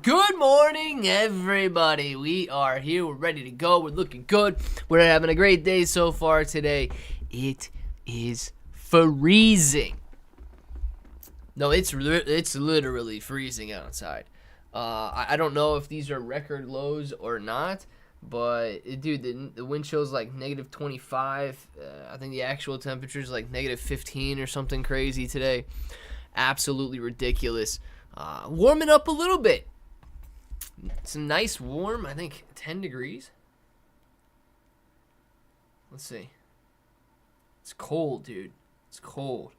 Good morning, everybody. We are here. We're ready to go. We're looking good. We're having a great day so far today. It is freezing. No, it's literally freezing outside. I don't know if these are record lows or not, but dude, the wind chill's like negative 25. I think the actual temperature is like negative 15 or something crazy today. Absolutely ridiculous. Warming up a little bit. It's a nice warm, I think 10 degrees. Let's see. It's cold, dude. It's cold.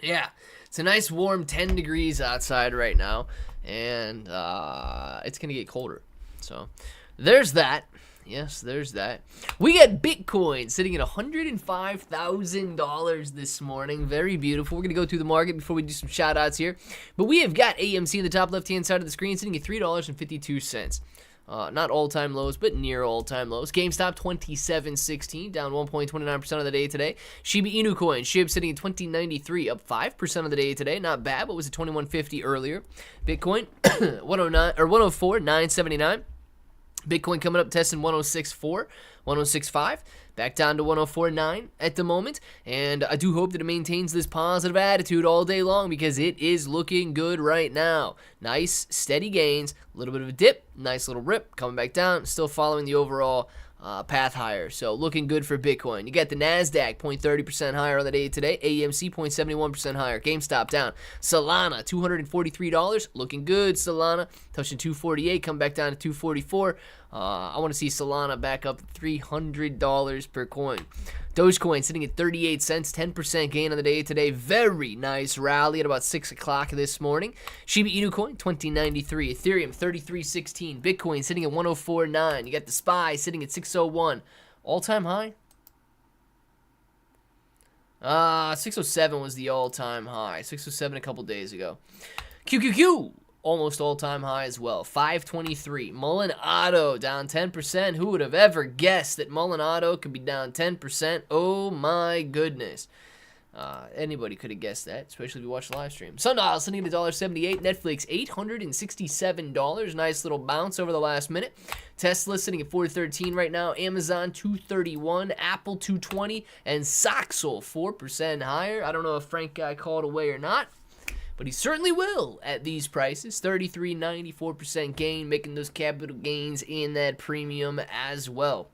Yeah, it's a nice warm 10 degrees outside right now, and it's going to get colder. So there's that. Yes, there's that. We got Bitcoin sitting at $105,000 this morning. Very beautiful. We're going to go through the market before we do some shout outs here. But we have got AMC in the top left-hand side of the screen sitting at $3.52. Not all-time lows, but near all-time lows. GameStop, $27.16, down 1.29% of the day today. Shiba Inu Coin SHIB sitting at $20.93, up 5% of the day today. Not bad, but was at $21.50 earlier. Bitcoin, 104,979. Bitcoin coming up testing 106.4, 106.5, back down to 104.9 at the moment, and I do hope that it maintains this positive attitude all day long because it is looking good right now. Nice, steady gains, a little bit of a dip, nice little rip, coming back down, still following the overall path higher. So looking good for Bitcoin. You got the NASDAQ 0.30% higher on the day today. AMC 0.71% higher. GameStop down. Solana $243. Looking good. Solana touching 248. Come back down to 244. I want to see Solana back up $300 per coin. Dogecoin sitting at 38 cents, 10% gain on the day today. Very nice rally at about 6 o'clock this morning. Shiba Inu Coin, 2093. Ethereum, 3316. Bitcoin sitting at 104.9. You got the SPY sitting at 601. All-time high? 607 was the all-time high. 607 a couple days ago. QQQ. Almost all-time high as well. 523. Mullen Auto down 10%. Who would have ever guessed that Mullen Auto could be down 10%? Oh my goodness. Anybody could have guessed that, especially if you watch the live stream. Sundial sitting at $1.78. Netflix $867. Nice little bounce over the last minute. Tesla sitting at $413 right now. Amazon $231. Apple $220. And Soxel 4% higher. I don't know if Frank got called away or not, but he certainly will at these prices. 33.94% gain, making those capital gains in that premium as well.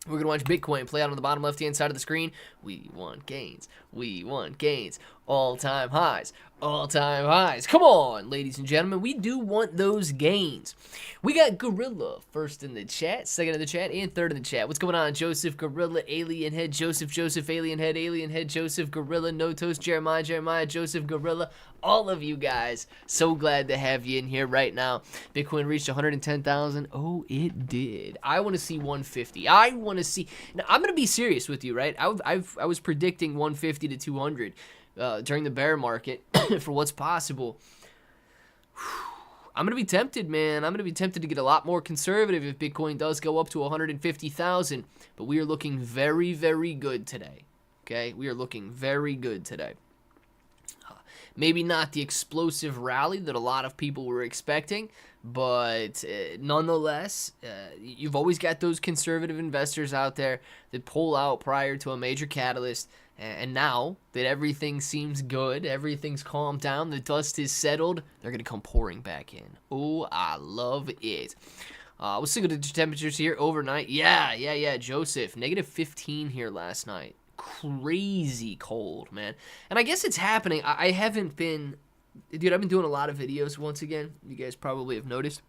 We're going to watch Bitcoin play out on the bottom left-hand side of the screen. We want gains. We want gains. All-time highs. All-time highs. Come on, ladies and gentlemen. We do want those gains. We got Gorilla first in the chat, second in the chat, and third in the chat. What's going on? Joseph, Gorilla, Alien Head, Joseph, Alien Head, Joseph, Gorilla, Notos, Jeremiah, Joseph, Gorilla. All of you guys, so glad to have you in here right now. Bitcoin reached 110,000. Oh, it did. I want to see 150. I want to see. Now, I'm going to be serious with you, right? I was predicting 150 to 200 during the bear market for what's possible. I'm going to be tempted, man. I'm going to be tempted to get a lot more conservative if Bitcoin does go up to 150,000. But we are looking very, very good today. Okay? We are looking very good today. Maybe not the explosive rally that a lot of people were expecting, but nonetheless, you've always got those conservative investors out there that pull out prior to a major catalyst. And now that everything seems good, everything's calmed down, the dust is settled, they're going to come pouring back in. Oh, I love it. We'll see what the temperatures here overnight. Yeah, Joseph. Negative 15 here last night. Crazy cold, man. And I guess it's happening. I haven't been... Dude, I've been doing a lot of videos once again. You guys probably have noticed.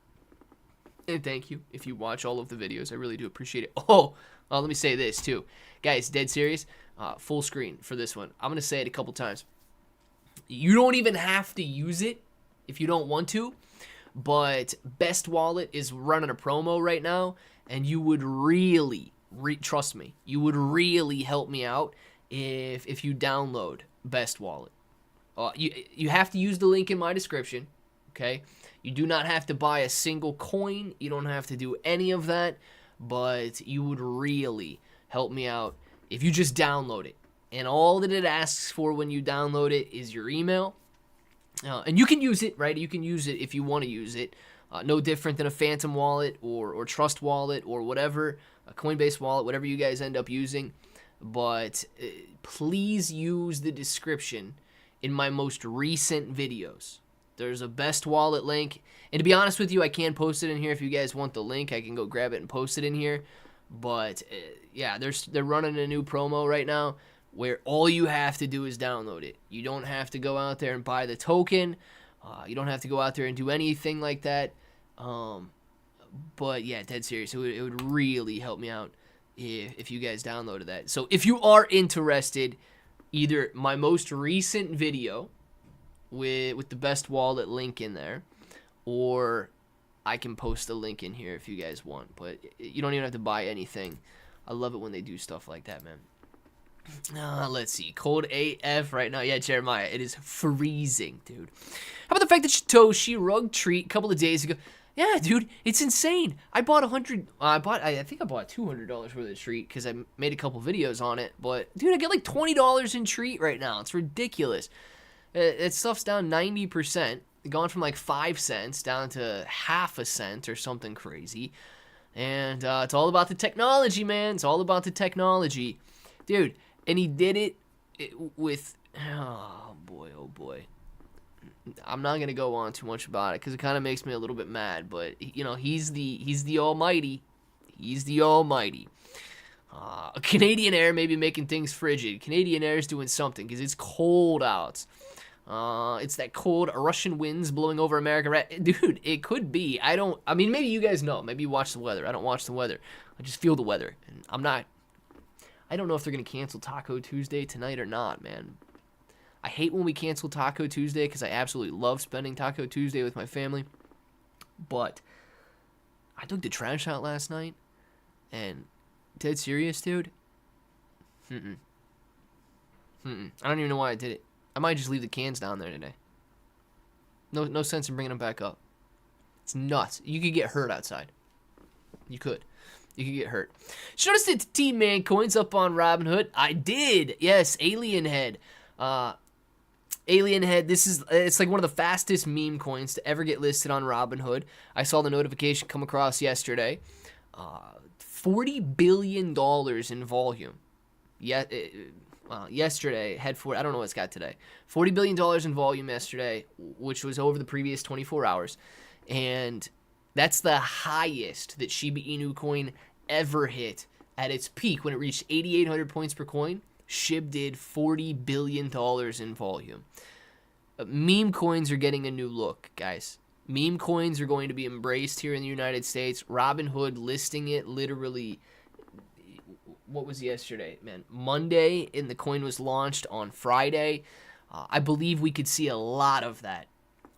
And thank you if you watch all of the videos. I really do appreciate it. Oh, let me say this, too. Guys, dead serious. Full screen for this one. I'm going to say it a couple times. You don't even have to use it if you don't want to. But Best Wallet is running a promo right now. And you would really... trust me, you would really help me out if you download Best Wallet. You have to use the link in my description, okay? You do not have to buy a single coin. You don't have to do any of that, but you would really help me out if you just download it. And all that it asks for when you download it is your email And you can use it, right? You can use it if you want to use it. No different than a Phantom wallet or Trust wallet or whatever, a Coinbase wallet, whatever you guys end up using. But please use the description in my most recent videos. There's a best wallet link. And to be honest with you, I can post it in here if you guys want the link. I can go grab it and post it in here. But yeah, they're running a new promo right now where all you have to do is download it. You don't have to go out there and buy the token. You don't have to go out there and do anything like that. But yeah, dead serious. It would really help me out if you guys downloaded that. So if you are interested, either my most recent video with the best wallet link in there, or I can post a link in here if you guys want. But you don't even have to buy anything. I love it when they do stuff like that, man. Let's see. Cold AF right now. Yeah, Jeremiah, it is freezing, dude. How about the fact that Satoshi rug treat a couple of days ago? Yeah, dude, it's insane. I bought I think I bought $200 worth of treat because I made a couple videos on it. But dude, I get like $20 in treat right now. It's ridiculous. That stuff's down 90%. Gone from like 5 cents down to half a cent or something crazy. And it's all about the technology, man. It's all about the technology, dude. And he did it with, oh boy. I'm not gonna go on too much about it because it kind of makes me a little bit mad. But you know, he's the Almighty. He's the Almighty. Canadian Air may be making things frigid. Canadian Air is doing something because it's cold out. It's that cold Russian winds blowing over America. Dude, it could be. I mean, maybe you guys know. Maybe you watch the weather. I don't watch the weather. I just feel the weather. And I don't know if they're going to cancel Taco Tuesday tonight or not, man. I hate when we cancel Taco Tuesday because I absolutely love spending Taco Tuesday with my family. But I took the trash out last night, and dead serious, dude. I don't even know why I did it. I might just leave the cans down there today. No sense in bringing them back up. It's nuts. You could get hurt outside. You could get hurt. Should have sent Team Man coins up on Robinhood. I did. Yes, Alien Head. Alien Head, it's like one of the fastest meme coins to ever get listed on Robinhood. I saw the notification come across yesterday. $40 billion in volume. Yesterday had I don't know what it's got today. $40 billion in volume yesterday, which was over the previous 24 hours. And that's the highest that Shiba Inu Coin ever hit at its peak when it reached 8,800 points per coin. SHIB did $40 billion in volume. Meme coins are getting a new look, guys. Meme coins are going to be embraced here in the United States. Robinhood listing it literally, what was yesterday, man? Monday, and the coin was launched on Friday. I believe we could see a lot of that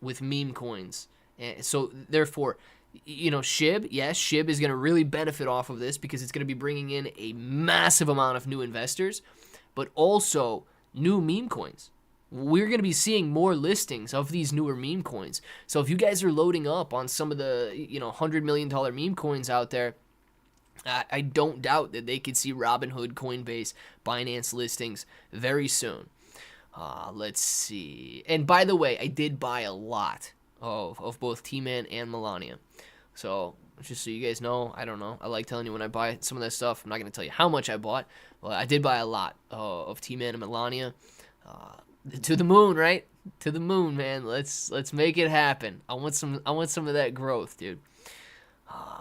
with meme coins. And so, therefore, you know, SHIB is going to really benefit off of this because it's going to be bringing in a massive amount of new investors, but also new meme coins. We're going to be seeing more listings of these newer meme coins. So if you guys are loading up on some of the, $100 million meme coins out there, I don't doubt that they could see Robinhood, Coinbase, Binance listings very soon. Let's see. And by the way, I did buy a lot of both T-Man and Melania. So just so you guys know, I don't know. I like telling you when I buy some of that stuff. I'm not going to tell you how much I bought. But I did buy a lot of T-Man and Melania. To the moon, right? To the moon, man. Let's make it happen. I want some of that growth, dude.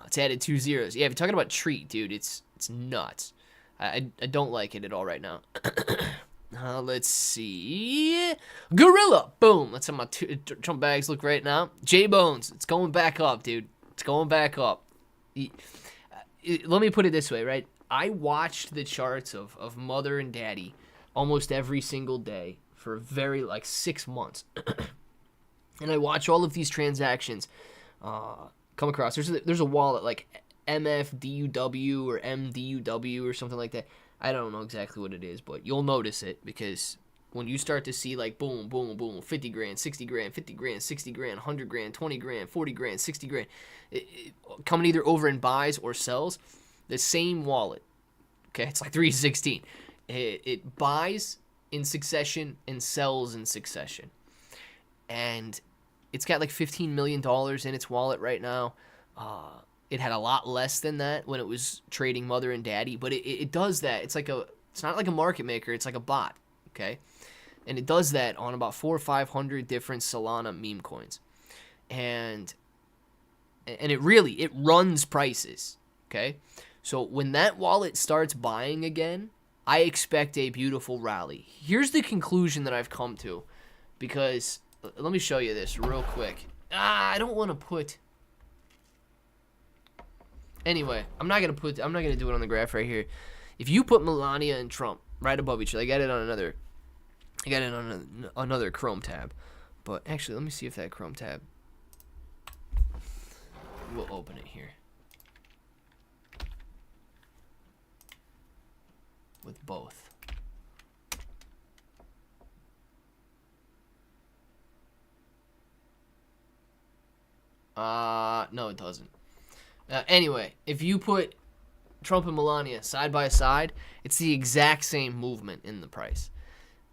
It's added 2 zeros. Yeah, if you're talking about treat, dude, it's nuts. I don't like it at all right now. Let's see. Gorilla. Boom. Let's have my Trump bags look right now. J-Bones. It's going back up, dude. It's going back up. Let me put it this way, right? I watched the charts of Mother and Daddy almost every single day for 6 months. And I watch all of these transactions come across. There's a wallet like MFDUW or MDUW or something like that. I don't know exactly what it is, but you'll notice it because when you start to see like boom, boom, boom, 50 grand, 60 grand, 50 grand, 60 grand, 100 grand, 20 grand, 40 grand, 60 grand, coming either over in buys or sells, the same wallet. Okay, it's like 316. It buys in succession and sells in succession. and it's got like $15 million in its wallet right now. It had a lot less than that when it was trading mother and daddy, but it does that. It's not like a market maker. It's like a bot, okay? And it does that on about 400 or 500 different Solana meme coins. And it runs prices, okay? So when that wallet starts buying again, I expect a beautiful rally. Here's the conclusion that I've come to, because let me show you this real quick. I don't want to put... Anyway, I'm not gonna do it on the graph right here. If you put Melania and Trump right above each other, I got it on another Chrome tab. But actually, let me see if that Chrome tab will open it here with both. No, it doesn't. Anyway, if you put Trump and Melania side by side, it's the exact same movement in the price.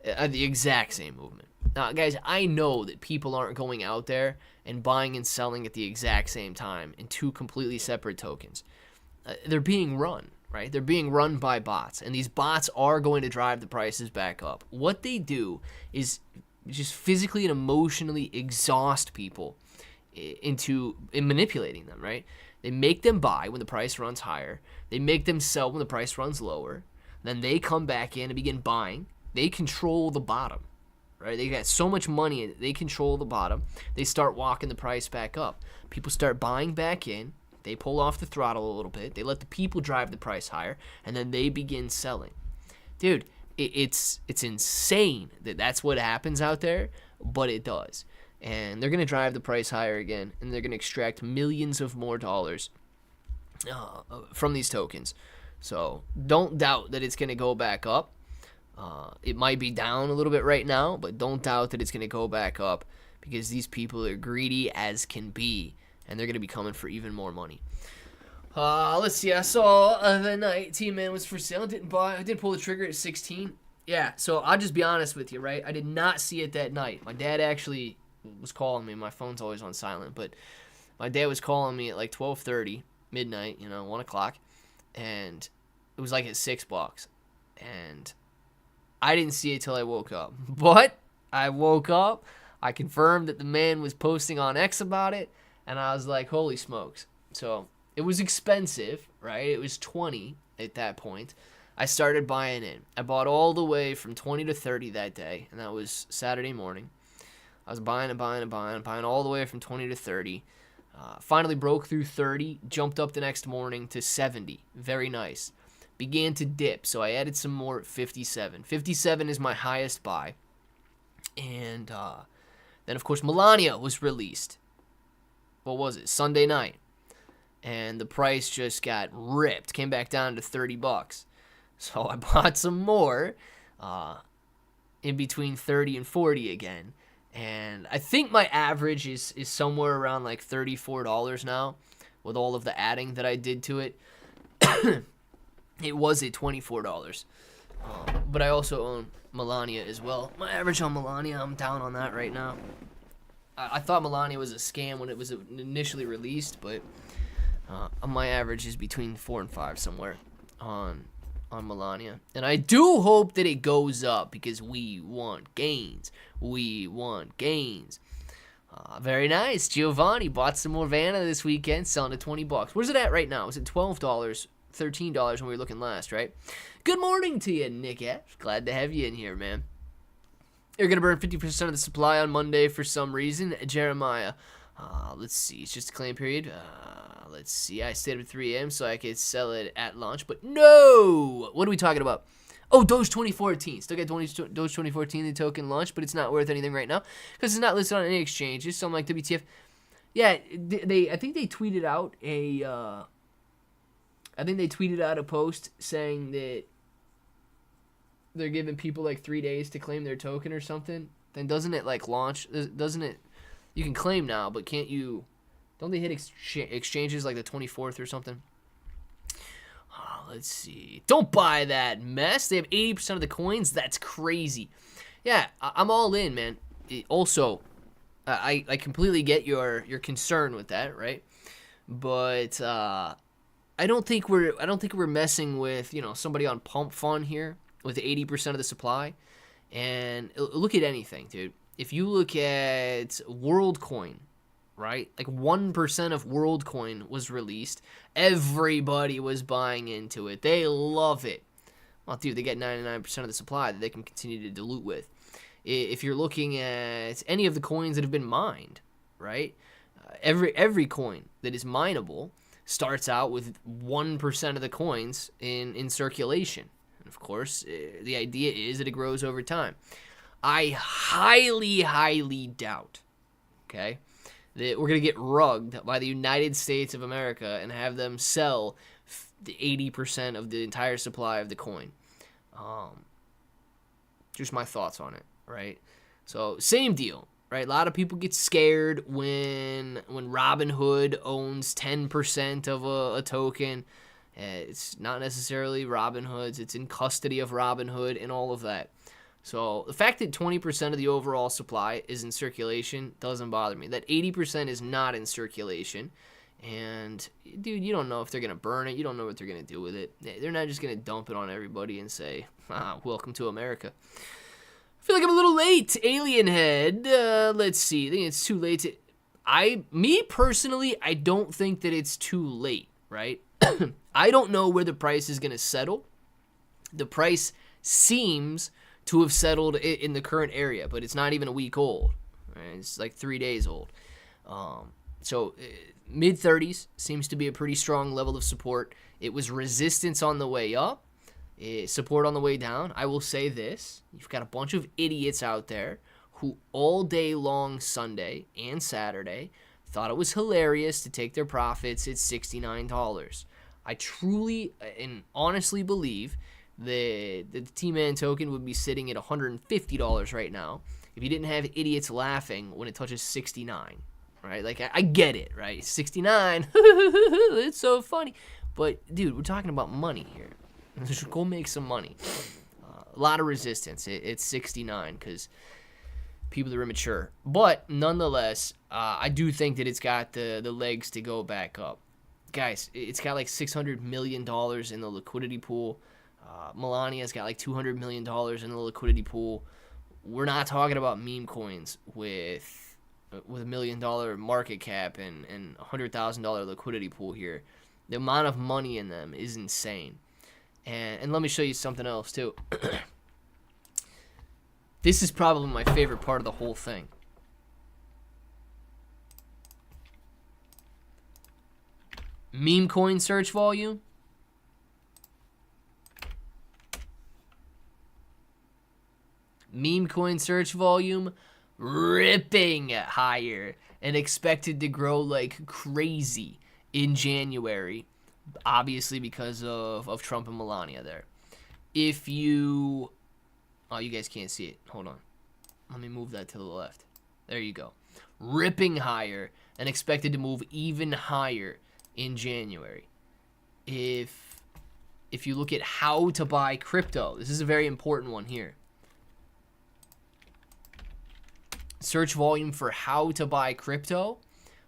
The exact same movement. Now, guys, I know that people aren't going out there and buying and selling at the exact same time in two completely separate tokens. They're being run, right? They're being run by bots, and these bots are going to drive the prices back up. What they do is just physically and emotionally exhaust people into manipulating them, right? They make them buy when the price runs higher. They make them sell when the price runs lower. Then they come back in and begin buying. They control the bottom, right? They got so much money, they control the bottom. They start walking the price back up. People start buying back in. They pull off the throttle a little bit. They let the people drive the price higher, and then they begin selling. Dude, it's insane that that's what happens out there, but it does. And they're going to drive the price higher again, and they're going to extract millions of more dollars from these tokens. So don't doubt that it's going to go back up. It might be down a little bit right now, but don't doubt that it's going to go back up, because these people are greedy as can be, and they're going to be coming for even more money. Let's see. I saw the night T-Man was for sale. I didn't pull the trigger at 16. Yeah, so I'll just be honest with you, right? I did not see it that night. My dad actually was calling me. My phone's always on silent, but my dad was calling me at like 12:30, midnight, 1 o'clock, and it was like at $6, and I didn't see it till I woke up. But I woke up, I confirmed that the man was posting on X about it, and I was like, holy smokes. So it was expensive, right? It was 20 at that point. I started buying in. I bought all the way from 20 to 30 that day, and that was Saturday morning. I was buying all the way from 20 to 30. Finally broke through 30, jumped up the next morning to 70. Very nice. Began to dip, so I added some more at 57. 57 is my highest buy. And then, of course, Melania was released. What was it? Sunday night. And the price just got ripped. Came back down to $30. So I bought some more in between 30 and 40 again. And I think my average is somewhere around like $34 now with all of the adding that I did to it. It was at $24. But I also own Melania as well. My average on Melania, I'm down on that right now. I thought Melania was a scam when it was initially released, but my average is between 4 and 5 somewhere on Melania. And I do hope that it goes up, because we want gains. We want gains. Very nice. Giovanni bought some more Vanna this weekend, selling at $20. Where's it at right now? It's at $12, $13 when we were looking last, right? Good morning to you, Nick F. Glad to have you in here, man. You're going to burn 50% of the supply on Monday for some reason. Jeremiah. Let's see. It's just a claim period. Let's see. I stayed up at 3 a.m. so I could sell it at launch. But no! What are we talking about? Oh, Doge 2014. Still got Doge 2014 the token launch, but it's not worth anything right now because it's not listed on any exchanges. So I'm like, WTF. Yeah, I think they tweeted out a post saying that they're giving people like 3 days to claim their token or something. Then doesn't it like launch? Doesn't it? You can claim now, but can't you? Don't they hit exchanges like the 24th or something? Let's see. Don't buy that mess. They have 80% of the coins. That's crazy. Yeah, I'm all in, man. Also, I completely get your concern with that, right? But I don't think we're messing with, you know, somebody on pump fun here with 80% of the supply. And look at anything, dude. If you look at WorldCoin, right? Like 1% of WorldCoin was released. Everybody was buying into it. They love it. Well, dude, they get 99% of the supply that they can continue to dilute with. If you're looking at any of the coins that have been mined, right? Every coin that is mineable starts out with 1% of the coins in circulation. And of course, the idea is that it grows over time. I highly, highly doubt, okay, that we're going to get rugged by the United States of America and have them sell the 80% of the entire supply of the coin. Just my thoughts on it, right? So, same deal, right? A lot of people get scared when Robinhood owns 10% of a token. It's not necessarily Robinhood's. It's in custody of Robinhood and all of that. So the fact that 20% of the overall supply is in circulation doesn't bother me. That 80% is not in circulation. And, dude, you don't know if they're going to burn it. You don't know what they're going to do with it. They're not just going to dump it on everybody and say, welcome to America. I feel like I'm a little late. Alien Head. Let's see. I think it's too late. Me personally, I don't think that it's too late, right? I don't know where the price is going to settle. The price seems to have settled in the current area, but it's not even a week old. Right? It's like 3 days old. So mid-30s seems to be a pretty strong level of support. It was resistance on the way up, support on the way down. I will say this. You've got a bunch of idiots out there who all day long Sunday and Saturday thought it was hilarious to take their profits at $69. I truly and honestly believe that the T-Man token would be sitting at $150 right now if you didn't have idiots laughing when it touches 69, right? Like, I get it, right? 69, it's so funny. But, dude, we're talking about money here. Go make some money. A lot of resistance at 69 because people are immature. But, nonetheless, I do think that it's got the legs to go back up. Guys, it's got like $600 million in the liquidity pool. Melania's got like $200 million in the liquidity pool. We're not talking about meme coins with $1 million market cap and $100,000 liquidity pool here. The amount of money in them is insane. And let me show you something else too. This is probably my favorite part of the whole thing. Meme coin search volume. Meme coin search volume ripping higher and expected to grow like crazy in January, obviously because of Trump and Melania there. If you... Oh, you guys can't see it. Hold on. Let me move that to the left. There you go. Ripping higher and expected to move even higher in January. If you look at how to buy crypto, this is a very important one here. Search volume for how to buy crypto,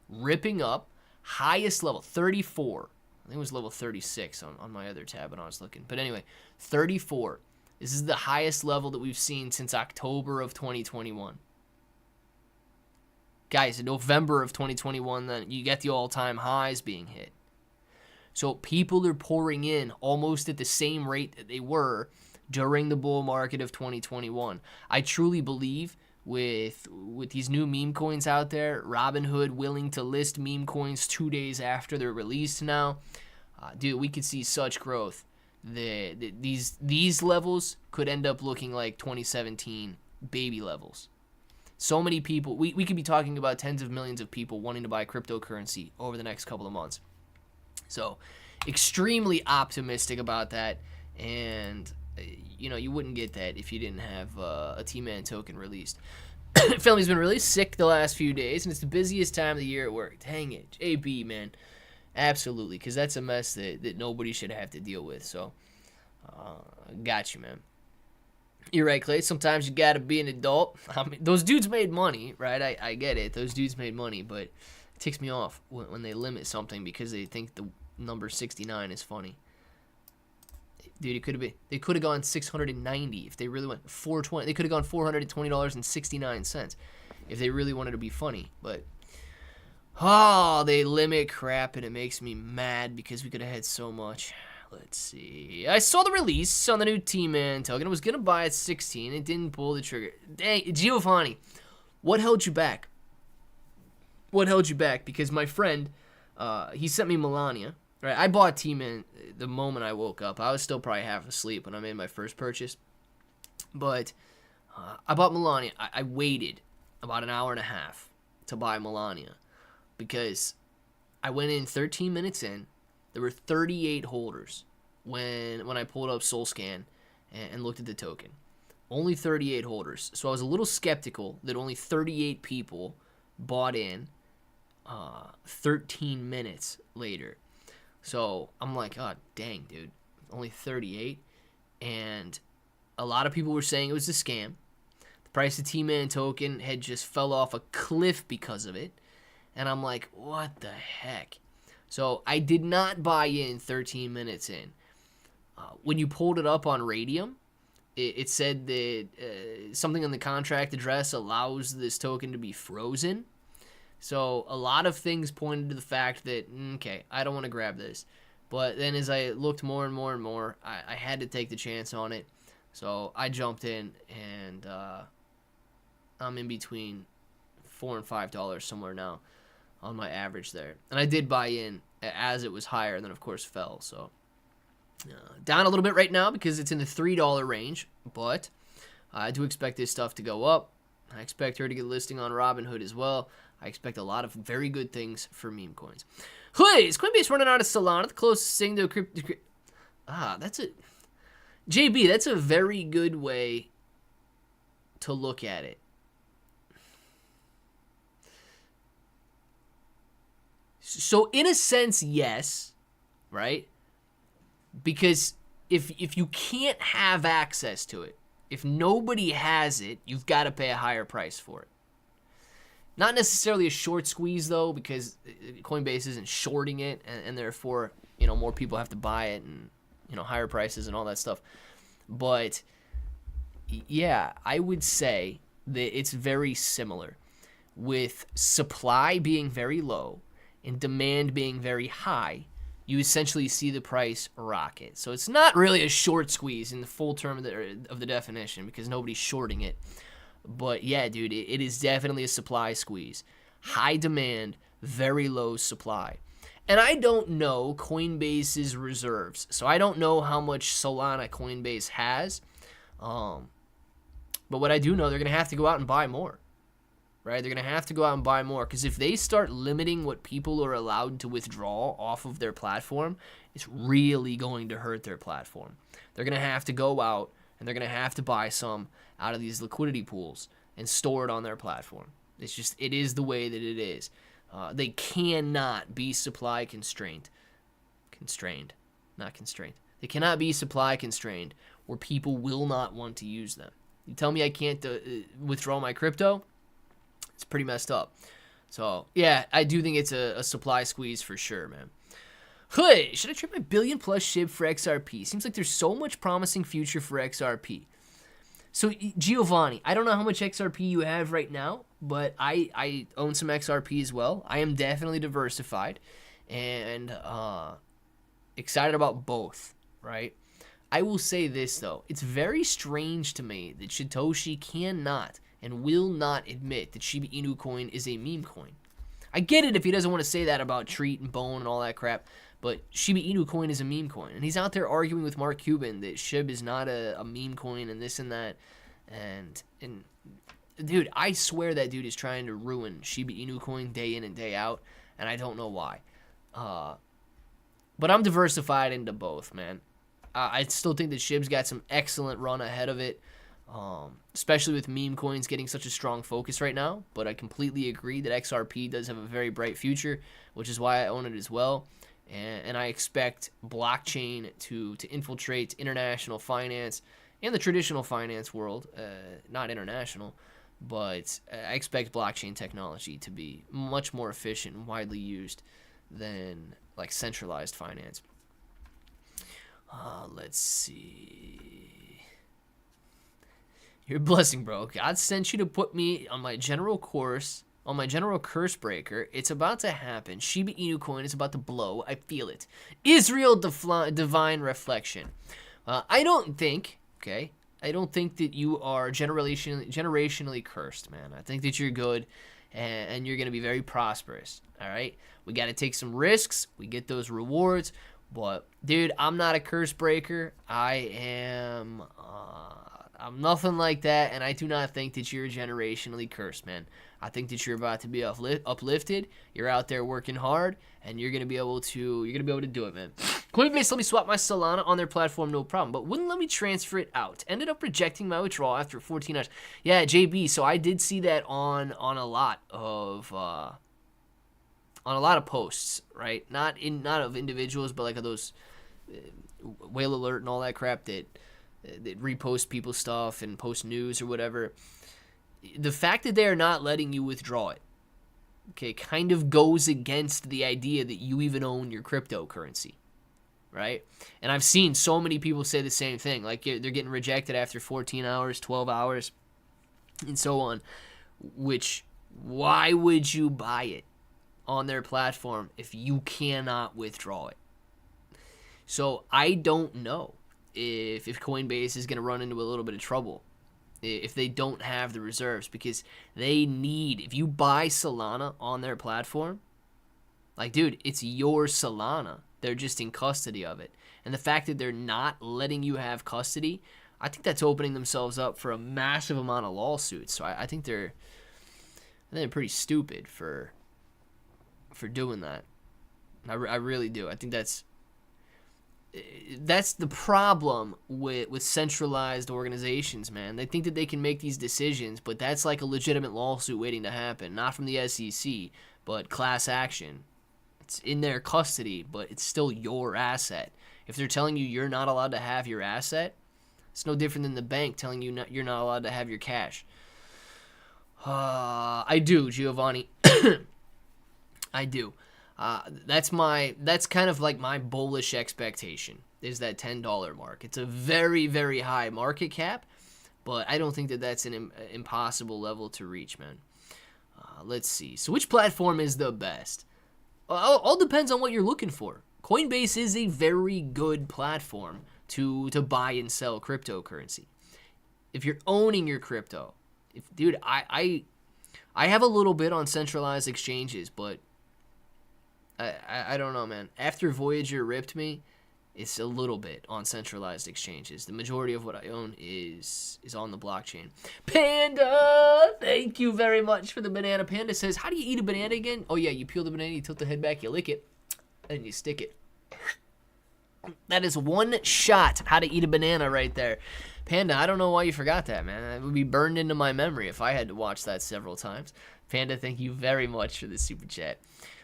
ripping up, highest level, 34. I think it was level 36 on my other tab when I was looking. But anyway, 34. This is the highest level that we've seen since October of 2021. Guys, in November of 2021, then you get the all-time highs being hit. So people are pouring in almost at the same rate that they were during the bull market of 2021. I truly believe with these new meme coins out there, Robinhood willing to list meme coins 2 days after they're released now, dude, we could see such growth. These levels could end up looking like 2017 baby levels. So many people, we could be talking about tens of millions of people wanting to buy cryptocurrency over the next couple of months. So, extremely optimistic about that, and you know, you wouldn't get that if you didn't have a T-Man token released. Family's been really sick the last few days, and it's the busiest time of the year at work. Dang it. JB, man. Absolutely, because that's a mess that nobody should have to deal with. So, got you, man. You're right, Clay. Sometimes you gotta be an adult. I mean, those dudes made money, right? I get it. Those dudes made money, but it ticks me off when they limit something because they think the number 69 is funny. Dude, they could have gone 690 if they really went 420. They could have gone $420.69 if they really wanted to be funny. But they limit crap and it makes me mad because we could have had so much. Let's see. I saw the release on the new T-Man token. I was gonna buy at 16. It didn't pull the trigger. Dang, Giovanni, what held you back? What held you back? Because my friend, he sent me Melania. Right, I bought T-Man the moment I woke up. I was still probably half asleep when I made my first purchase. But I bought Melania. I waited about an hour and a half to buy Melania because I went in 13 minutes in. There were 38 holders when I pulled up SoulScan and looked at the token. Only 38 holders. So I was a little skeptical that only 38 people bought in 13 minutes later. So I'm like, oh, dang, dude, only 38. And a lot of people were saying it was a scam. The price of T-Man token had just fell off a cliff because of it. And I'm like, what the heck? So I did not buy in 13 minutes in. When you pulled it up on Radium, it said that something on the contract address allows this token to be frozen. So a lot of things pointed to the fact that, okay, I don't want to grab this. But then as I looked more and more and more, I had to take the chance on it. So I jumped in, and I'm in between $4 and $5 somewhere now on my average there. And I did buy in as it was higher, and then, of course, fell. So down a little bit right now because it's in the $3 range. But I do expect this stuff to go up. I expect her to get listing on Robinhood as well. I expect a lot of very good things for meme coins. Hey, is Coinbase running out of Solana? The closest thing to a crypto... that's a... JB, that's a very good way to look at it. So, in a sense, yes, right? Because if you can't have access to it, if nobody has it, you've got to pay a higher price for it. Not necessarily a short squeeze, though, because Coinbase isn't shorting it, and therefore, more people have to buy it, and, higher prices and all that stuff. But, yeah, I would say that it's very similar, with supply being very low and demand being very high. You essentially see the price rocket. So it's not really a short squeeze in the full term of the definition because nobody's shorting it. But yeah, dude, it is definitely a supply squeeze. High demand, very low supply. And I don't know Coinbase's reserves. So I don't know how much Solana Coinbase has. But what I do know, they're going to have to go out and buy more. Right? They're going to have to go out and buy more. Because if they start limiting what people are allowed to withdraw off of their platform, it's really going to hurt their platform. They're going to have to go out and they're going to have to buy some out of these liquidity pools and store it on their platform. It is the way that it is. They cannot be supply constrained. Not constrained. They cannot be supply constrained where people will not want to use them. You tell me I can't withdraw my crypto? It's pretty messed up. So, yeah, I do think it's a supply squeeze for sure, man. Hey, should I trade my billion plus SHIB for XRP? Seems like there's so much promising future for XRP. So, Giovanni, I don't know how much XRP you have right now, but I own some XRP as well. I am definitely diversified and excited about both, right? I will say this, though. It's very strange to me that Satoshi cannot and will not admit that Shiba Inu Coin is a meme coin. I get it if he doesn't want to say that about Treat and Bone and all that crap, but Shiba Inu Coin is a meme coin. And he's out there arguing with Mark Cuban that SHIB is not a meme coin and this and that. And dude, I swear that dude is trying to ruin Shiba Inu Coin day in and day out, and I don't know why. But I'm diversified into both, man. I still think that SHIB's got some excellent run ahead of it. Especially with meme coins getting such a strong focus right now. But I completely agree that XRP does have a very bright future, which is why I own it as well. And I expect blockchain to infiltrate international finance and the traditional finance world, not international, but I expect blockchain technology to be much more efficient and widely used than like centralized finance. Let's see. You're a blessing, bro. God sent you to put me on my general course, on my general curse breaker. It's about to happen. Shiba Inu Coin is about to blow. I feel it. Israel divine reflection. I don't think, okay, I don't think that you are generationally cursed, man. I think that you're good and you're going to be very prosperous, all right? We got to take some risks. We get those rewards. But, dude, I'm not a curse breaker. I'm nothing like that, and I do not think that you're generationally cursed, man. I think that you're about to be uplifted. You're out there working hard, and you're gonna be able to do it, man. Coinbase let me swap my Solana on their platform, no problem, but wouldn't let me transfer it out. Ended up rejecting my withdrawal after 14 hours. Yeah, JB. So I did see that on a lot of posts, right? Not of individuals, but like of those whale alert and all that crap that repost people's stuff and post news or whatever. The fact that they are not letting you withdraw it, okay, kind of goes against the idea that you even own your cryptocurrency, right? And I've seen so many people say the same thing, like they're getting rejected after 14 hours, 12 hours, and so on, which, why would you buy it on their platform if you cannot withdraw it? So I don't know if Coinbase is going to run into a little bit of trouble if they don't have the reserves, because they need, if you buy Solana on their platform, like, dude, it's your Solana. They're just in custody of it. And the fact that they're not letting you have custody, I think that's opening themselves up for a massive amount of lawsuits. So I think they're pretty stupid for doing that. I really do. I think that's the problem with centralized organizations, man. They think that they can make these decisions, but that's like a legitimate lawsuit waiting to happen. Not from the SEC, but class action. It's in their custody, but it's still your asset. If they're telling you you're not allowed to have your asset, it's no different than the bank telling you you're not allowed to have your cash. I do, Giovanni. I do. That's kind of like my bullish expectation, is that $10 mark. It's a very, very high market cap, but I don't think that that's an impossible level to reach, man. Let's see. So which platform is the best? All depends on what you're looking for. Coinbase is a very good platform to buy and sell cryptocurrency. If you're owning your crypto, dude, I have a little bit on centralized exchanges, but I don't know, man. After Voyager ripped me, it's a little bit on centralized exchanges. The majority of what I own is on the blockchain. Panda, thank you very much for the banana. Panda says, how do you eat a banana again? Oh, yeah, you peel the banana, you tilt the head back, you lick it, and you stick it. That is one shot how to eat a banana right there. Panda, I don't know why you forgot that, man. It would be burned into my memory if I had to watch that several times. Panda, thank you very much for the super chat.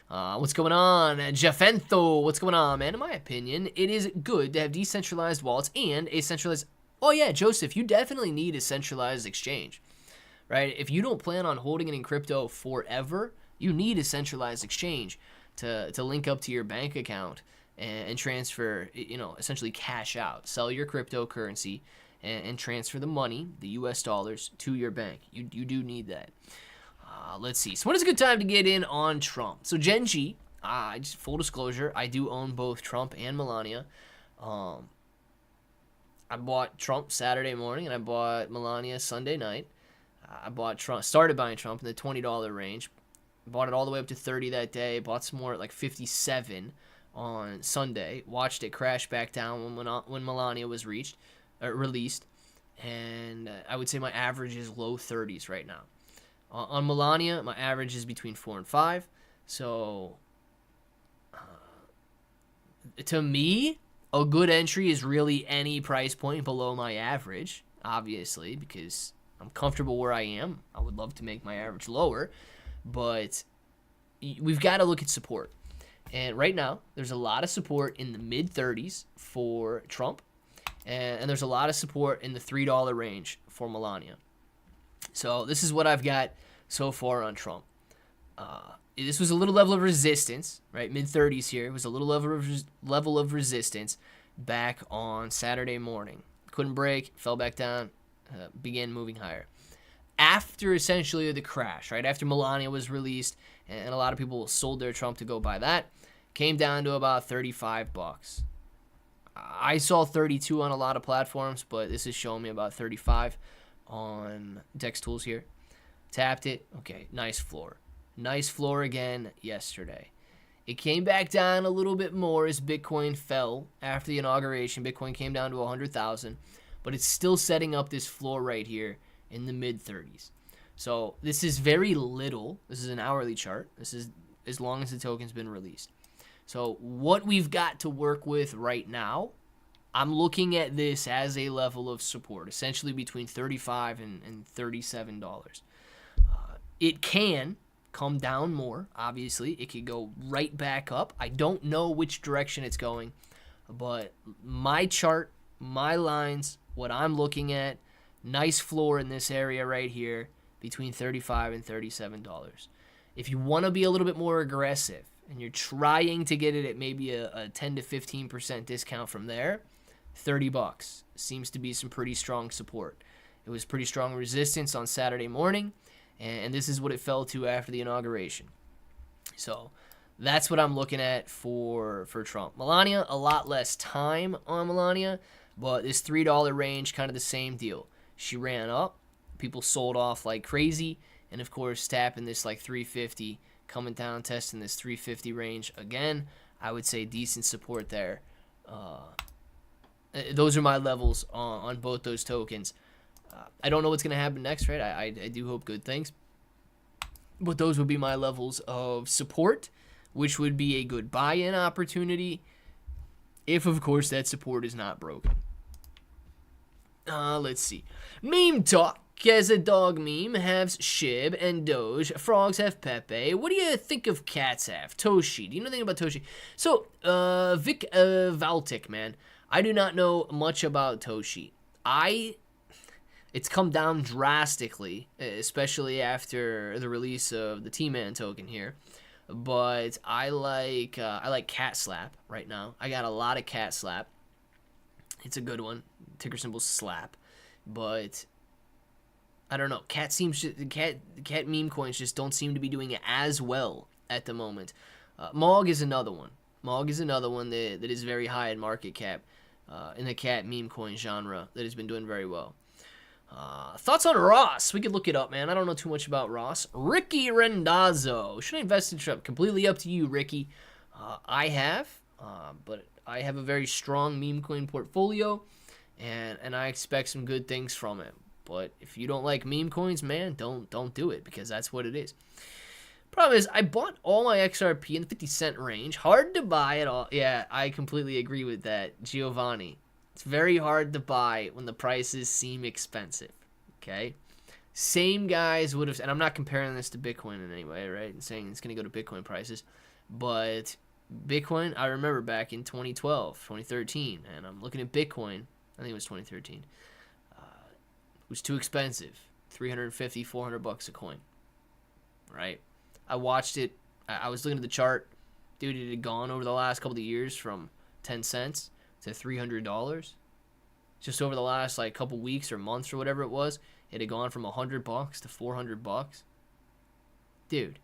What's going on? Jafento, what's going on, man? In my opinion, it is good to have decentralized wallets and a centralized... Oh, yeah, Joseph, you definitely need a centralized exchange, right? If you don't plan on holding it in crypto forever, you need a centralized exchange to link up to your bank account and transfer, essentially cash out. Sell your cryptocurrency and transfer the money, the US dollars, to your bank. You do need that. Let's see. So when is a good time to get in on Trump? So Genji, just full disclosure, I do own both Trump and Melania. I bought Trump Saturday morning and I bought Melania Sunday night. I bought Trump, started buying Trump in the $20 range. Bought it all the way up to 30 that day. Bought some more at like 57 on Sunday. Watched it crash back down when Melania was released. And I would say my average is low 30s right now. On Melania, my average is between 4 and 5. So, to me, a good entry is really any price point below my average, obviously, because I'm comfortable where I am. I would love to make my average lower, but we've got to look at support. And right now, there's a lot of support in the mid-30s for Trump, and there's a lot of support in the $3 range for Melania. So this is what I've got so far on Trump. This was a little level of resistance, right? Mid-30s here. It was a little level of resistance back on Saturday morning. Couldn't break, fell back down, began moving higher. After essentially the crash, right? After Melania was released, and a lot of people sold their Trump to go buy that, came down to about $35. I saw 32 on a lot of platforms, but this is showing me about 35 on Dex Tools here. Tapped it. Okay, nice floor. Nice floor again yesterday. It came back down a little bit more as Bitcoin fell after the inauguration. Bitcoin came down to 100,000, but it's still setting up this floor right here in the mid-30s. So this is very little. This is an hourly chart. This is as long as the token's been released. So what we've got to work with right now, I'm looking at this as a level of support, essentially between $35 and $37. It can come down more, obviously. It could go right back up. I don't know which direction it's going, but my chart, my lines, what I'm looking at, nice floor in this area right here between $35 and $37. If you want to be a little bit more aggressive and you're trying to get it at maybe a 10 to 15% discount from there, $30 seems to be some pretty strong support. It was pretty strong resistance on Saturday morning, and this is what it fell to after the inauguration. So that's what I'm looking at for Trump. Melania, a lot less time on Melania, but this $3 range, kind of the same deal. She ran up, people sold off like crazy, and of course tapping this like 350, coming down, testing this 350 range again. I would say decent support there. Those are my levels on both those tokens. I don't know what's going to happen next, right? I do hope good things. But those would be my levels of support, which would be a good buy-in opportunity if, of course, that support is not broken. Let's see. Meme talk. As a dog meme has SHIB and Doge. Frogs have Pepe. What do you think of cats have? Toshi. Do you know anything about Toshi? So, Vic Valtic, man. I do not know much about Toshi. It's come down drastically, especially after the release of the T-Man token here. But I like Cat Slap right now. I got a lot of Cat Slap. It's a good one. Ticker symbol slap. But I don't know. Cat meme coins just don't seem to be doing it as well at the moment. Mog is another one. Mog is another one that is very high in market cap in the cat meme coin genre that has been doing very well. Thoughts on Ross? We could look it up, man. I don't know too much about Ross. Ricky Rendazzo. Should I invest in Trump? Completely up to you, Ricky. I have, but I have a very strong meme coin portfolio, and I expect some good things from it. But if you don't like meme coins, man, don't do it, because that's what it is. Problem is, I bought all my XRP in the 50-cent range. Hard to buy at all. Yeah, I completely agree with that, Giovanni. It's very hard to buy when the prices seem expensive, okay? Same guys would have, and I'm not comparing this to Bitcoin in any way, right? And saying it's going to go to Bitcoin prices. But Bitcoin, I remember back in 2012, 2013, and I'm looking at Bitcoin. I think it was 2013. It was too expensive, $350, $400 a coin, right? I watched it. I was looking at the chart. Dude, it had gone over the last couple of years from 10 cents to $300. Just over the last like couple weeks or months or whatever it was, it had gone from $100 to $400. Dude,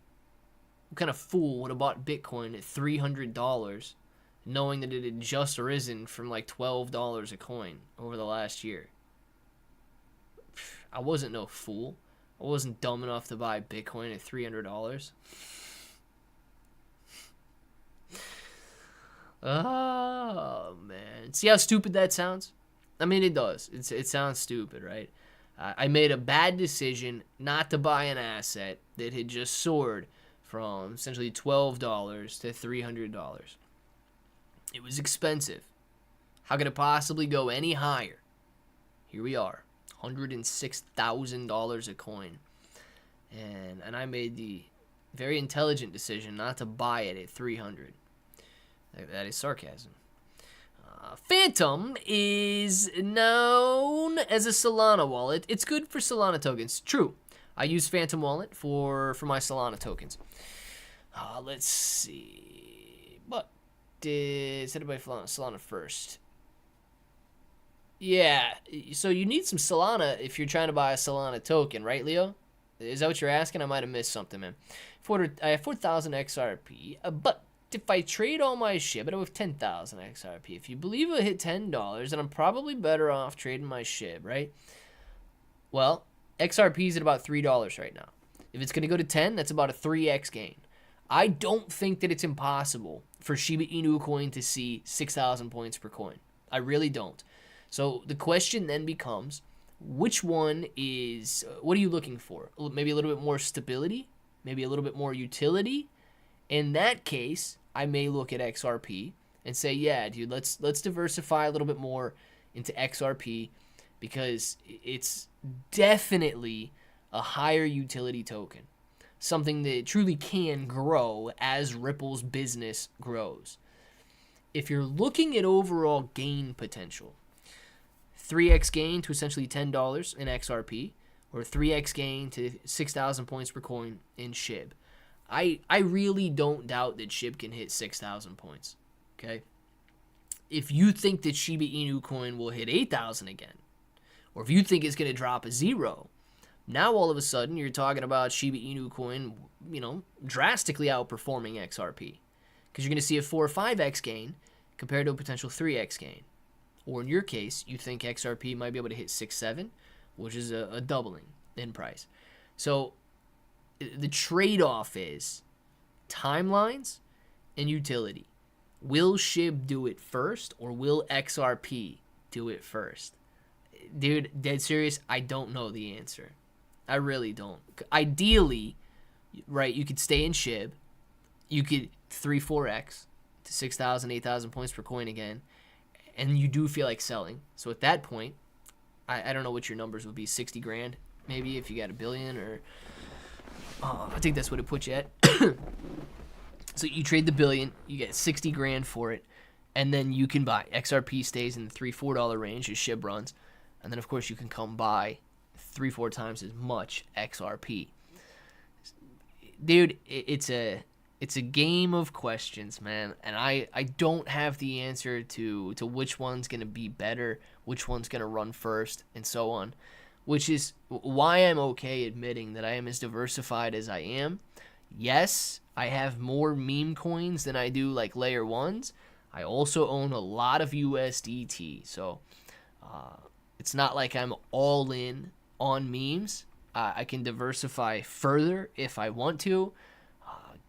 what kind of fool would have bought Bitcoin at $300 knowing that it had just risen from like $12 a coin over the last year? I wasn't no fool. I wasn't dumb enough to buy Bitcoin at $300. Oh, man. See how stupid that sounds? I mean, it does. It sounds stupid, right? I made a bad decision not to buy an asset that had just soared from essentially $12 to $300. It was expensive. How could it possibly go any higher? Here we are. $106,000 a coin, and I made the very intelligent decision not to buy it at $300. That is sarcasm. Phantom is known as a Solana wallet. It's good for Solana tokens. True. I use Phantom Wallet for my Solana tokens. Let's see. But set it by Solana first. Yeah. So you need some Solana if you're trying to buy a Solana token, right, Leo? Is that what you're asking? I might have missed something, man. I have 4,000 XRP, but if I trade all my SHIB, I have 10,000 XRP. If you believe it'll hit $10, then I'm probably better off trading my SHIB, right? Well, XRP is at about $3 right now. If it's going to go to 10, that's about a 3x gain. I don't think that it's impossible for Shiba Inu Coin to see 6,000 points per coin. I really don't. So the question then becomes, which one is, what are you looking for? Maybe a little bit more stability? Maybe a little bit more utility? In that case, I may look at XRP and say, yeah, dude, let's diversify a little bit more into XRP because it's definitely a higher utility token. Something that truly can grow as Ripple's business grows. If you're looking at overall gain potential, 3x gain to essentially $10 in XRP, or 3x gain to 6,000 points per coin in SHIB. I really don't doubt that SHIB can hit 6,000 points, okay? If you think that Shiba Inu Coin will hit 8,000 again, or if you think it's going to drop a 0, now all of a sudden you're talking about Shiba Inu Coin, drastically outperforming XRP. Because you're going to see a 4 or 5x gain compared to a potential 3x gain. Or in your case, you think XRP might be able to hit 6, 7, which is a doubling in price. So the trade-off is timelines and utility. Will SHIB do it first, or will XRP do it first? Dude, dead serious, I don't know the answer. I really don't. Ideally, right, you could stay in SHIB. You could 3, 4x to 6,000, 8,000 points per coin again. And you do feel like selling. So at that point, I don't know what your numbers would be. 60 grand, maybe, if you got $1 billion, or I think that's what it puts you at. So you trade the $1 billion, you get 60 grand for it, and then you can buy. XRP stays in the $3, $4 range as SHIB runs, and then of course you can come buy 3, 4 times as much XRP. Dude, it's a game of questions, man, and I don't have the answer to which one's going to be better, which one's going to run first, and so on, which is why I'm okay admitting that I am as diversified as I am. Yes, I have more meme coins than I do like layer 1s. I also own a lot of USDT, so it's not like I'm all in on memes. I can diversify further if I want to.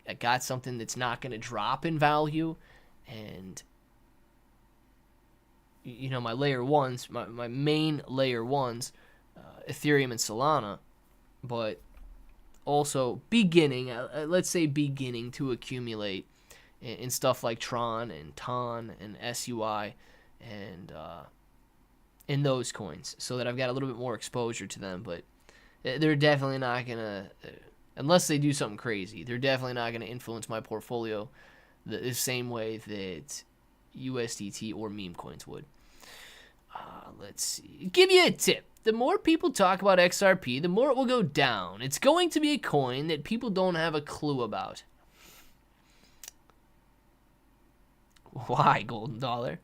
I got something that's not going to drop in value, and my layer 1s, my main layer 1s, Ethereum and Solana, but also let's say beginning to accumulate in stuff like Tron and TON and SUI and in those coins, so that I've got a little bit more exposure to them. But they're definitely not going to, unless they do something crazy, they're definitely not going to influence my portfolio the same way that USDT or meme coins would. Let's see. Give you a tip. The more people talk about XRP, the more it will go down. It's going to be a coin that people don't have a clue about. Why, Golden Dollar?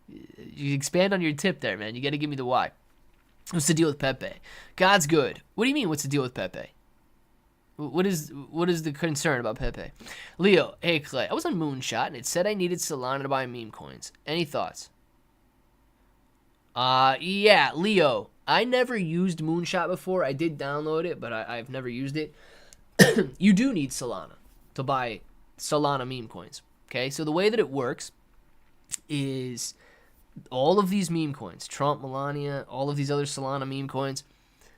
You expand on your tip there, man. You got to give me the why. What's the deal with Pepe? God's good. What do you mean, what's the deal with Pepe? What is the concern about Pepe? Leo, hey Clay, I was on Moonshot and it said I needed Solana to buy meme coins. Any thoughts? Yeah, Leo, I never used Moonshot before. I did download it, but I've never used it. You do need Solana to buy Solana meme coins. Okay, so the way that it works is all of these meme coins, Trump, Melania, all of these other Solana meme coins,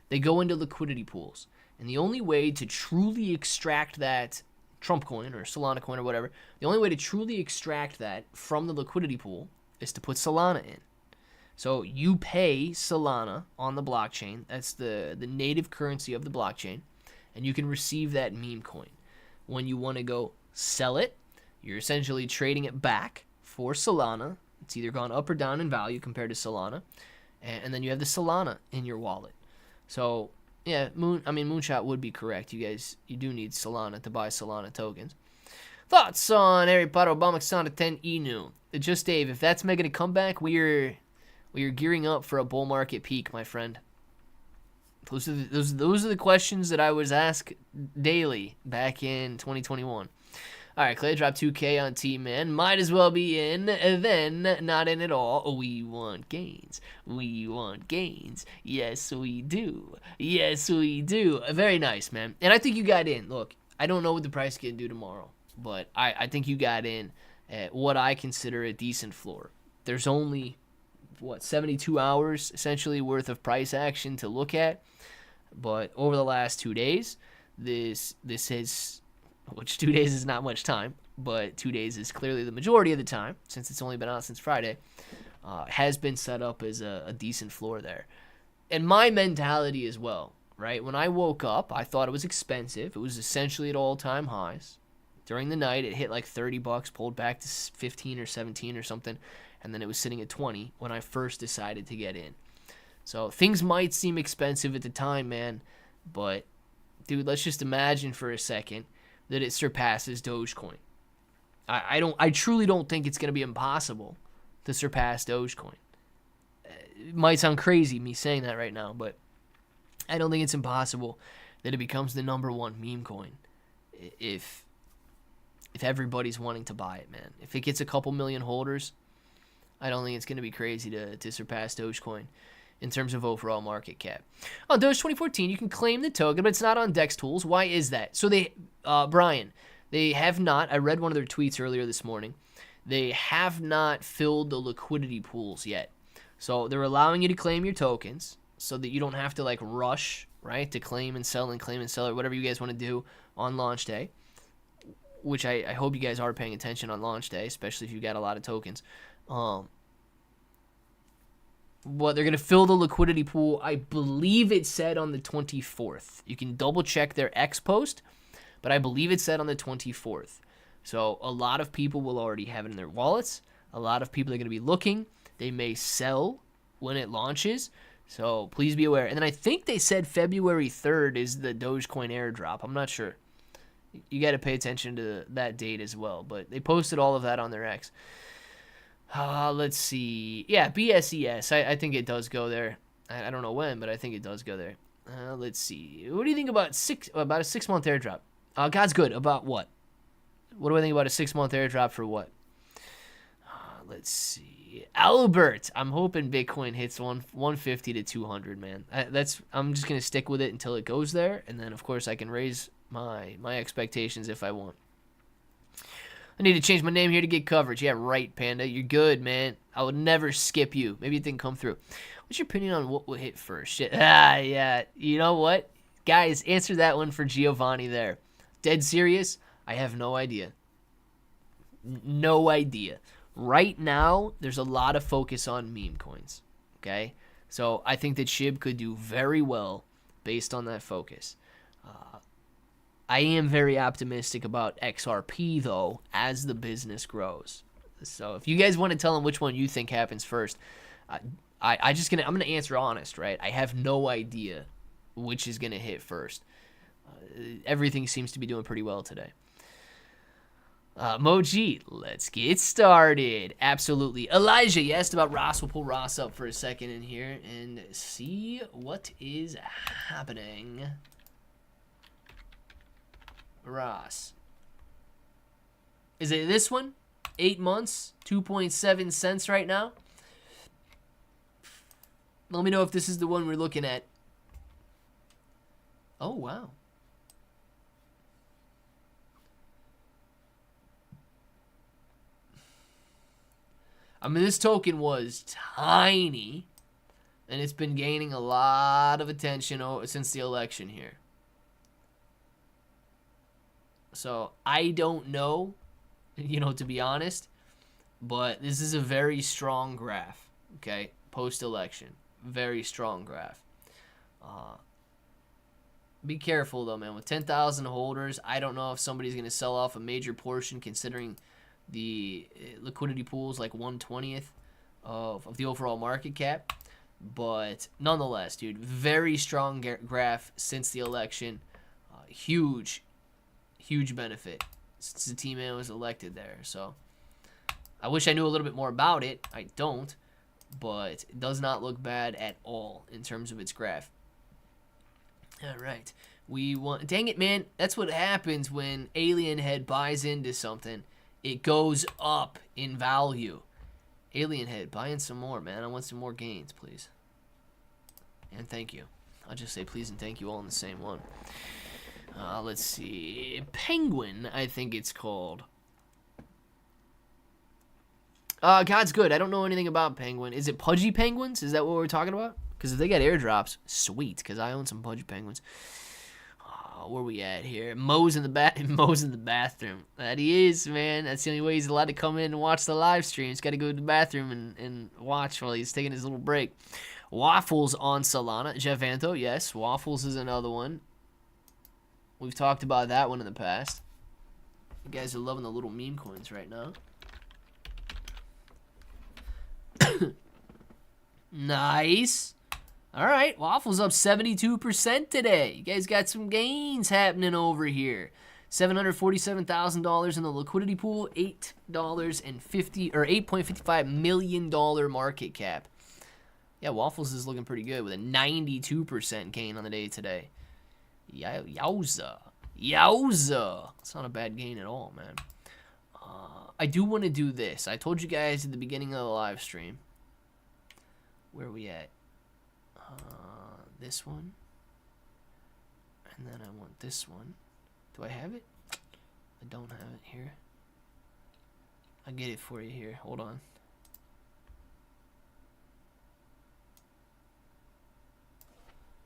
they go into liquidity pools. And the only way to truly extract that Trump coin or Solana coin or whatever, the only way to truly extract that from the liquidity pool is to put Solana in. So you pay Solana on the blockchain. That's the native currency of the blockchain. And you can receive that meme coin. When you want to go sell it, you're essentially trading it back for Solana It's either gone up or down in value compared to Solana. And then you have the Solana in your wallet. So, yeah, Moonshot would be correct. You do need Solana to buy Solana tokens. Thoughts on Harry Potter Obama Sana 10 Inu? Just Dave, if that's making a comeback, we are gearing up for a bull market peak, my friend. Those are the questions that I was asked daily back in 2021. All right, Clay dropped 2K on T-Man. Might as well be in, then not in at all. We want gains. We want gains. Yes, we do. Yes, we do. Very nice, man. And I think you got in. Look, I don't know what the price can do tomorrow, but I think you got in at what I consider a decent floor. There's only, 72 hours essentially worth of price action to look at. But over the last 2 days, this has, which 2 days is not much time, but 2 days is clearly the majority of the time, since it's only been out since Friday, has been set up as a decent floor there. And my mentality as well, right? When I woke up, I thought it was expensive. It was essentially at all-time highs. During the night, it hit like $30, pulled back to 15 or 17 or something, and then it was sitting at 20 when I first decided to get in. So things might seem expensive at the time, man, but dude, let's just imagine for a second that it surpasses Dogecoin. I truly don't think it's going to be impossible to surpass Dogecoin. It might sound crazy me saying that right now, but I don't think it's impossible that it becomes the #1 meme coin if everybody's wanting to buy it, man. If it gets a couple million holders, I don't think it's going to be crazy to surpass Dogecoin in terms of overall market cap. On Doge 2014, you can claim the token, but it's not on DEX tools. Why is that? So Brian, they have not, I read one of their tweets earlier this morning, they have not filled the liquidity pools yet. So they're allowing you to claim your tokens so that you don't have to rush, right, to claim and sell or whatever you guys want to do on launch day, which I hope you guys are paying attention on launch day, especially if you've got a lot of tokens. Well, they're going to fill the liquidity pool, I believe it said on the 24th. You can double check their X post, but I believe it said on the 24th. So a lot of people will already have it in their wallets. A lot of people are going to be looking. They may sell when it launches. So please be aware. And then I think they said February 3rd is the Dogecoin airdrop. I'm not sure. You got to pay attention to that date as well. But they posted all of that on their X. Let's see. Yeah, BSES. I think it does go there. I don't know when, but I think it does go there. Let's see. What do you think about a 6-month airdrop? God's good. About what? What do I think about a 6-month airdrop for what? Let's see. Albert. I'm hoping Bitcoin hits 150 to 200, man. I'm just gonna stick with it until it goes there, and then of course I can raise my expectations if I want. I need to change my name here to get coverage. Yeah, right, Panda. You're good, man. I would never skip you. Maybe it didn't come through. What's your opinion on what will hit first? Shit. Yeah. You know what? Guys, answer that one for Giovanni there. Dead serious? I have no idea. No idea. Right now, there's a lot of focus on meme coins. Okay? So I think that SHIB could do very well based on that focus. I am very optimistic about XRP, though, as the business grows. So if you guys want to tell them which one you think happens first, I'm going to answer honest, right? I have no idea which is going to hit first. Everything seems to be doing pretty well today. Moji, let's get started. Absolutely. Elijah, you asked about Ross. We'll pull Ross up for a second in here and see what is happening. Ross. Is it this one? 8 months, 2.7 cents right now. Let me know if this is the one we're looking at. Oh, wow. I mean, this token was tiny, and it's been gaining a lot of attention since the election here. So I don't know, to be honest, but this is a very strong graph, okay? Post-election, very strong graph. Be careful, though, man. With 10,000 holders, I don't know if somebody's going to sell off a major portion considering The liquidity pool is like 1/20th of the overall market cap. But nonetheless, dude, very strong graph since the election. Huge benefit since the T-Man was elected there. So I wish I knew a little bit more about it. I don't, but it does not look bad at all in terms of its graph. All right. We want, dang it, man. That's what happens when Alien Head buys into something. It goes up in value. Alien Head, buy in some more, man. I want some more gains, please. And thank you. I'll just say please and thank you all in the same one. Let's see. Penguin, I think it's called. God's good. I don't know anything about Penguin. Is it Pudgy Penguins? Is that what we're talking about? Because if they got airdrops, sweet. Because I own some Pudgy Penguins. Where we at here? Mo's in the bathroom. That he is, man. That's the only way he's allowed to come in and watch the live stream. He's got to go to the bathroom and watch while he's taking his little break. Waffles on Solana. Javanto, yes. Waffles is another one. We've talked about that one in the past. You guys are loving the little meme coins right now. Nice. All right, Waffles up 72% today. You guys got some gains happening over here. $747,000 in the liquidity pool, $8.55 million market cap. Yeah, Waffles is looking pretty good with a 92% gain on the day today. Yowza. It's not a bad gain at all, man. I do want to do this. I told you guys at the beginning of the live stream. Where are we at? This one. And then I want this one. Do I have it? I don't have it here. I'll get it for you here. Hold on.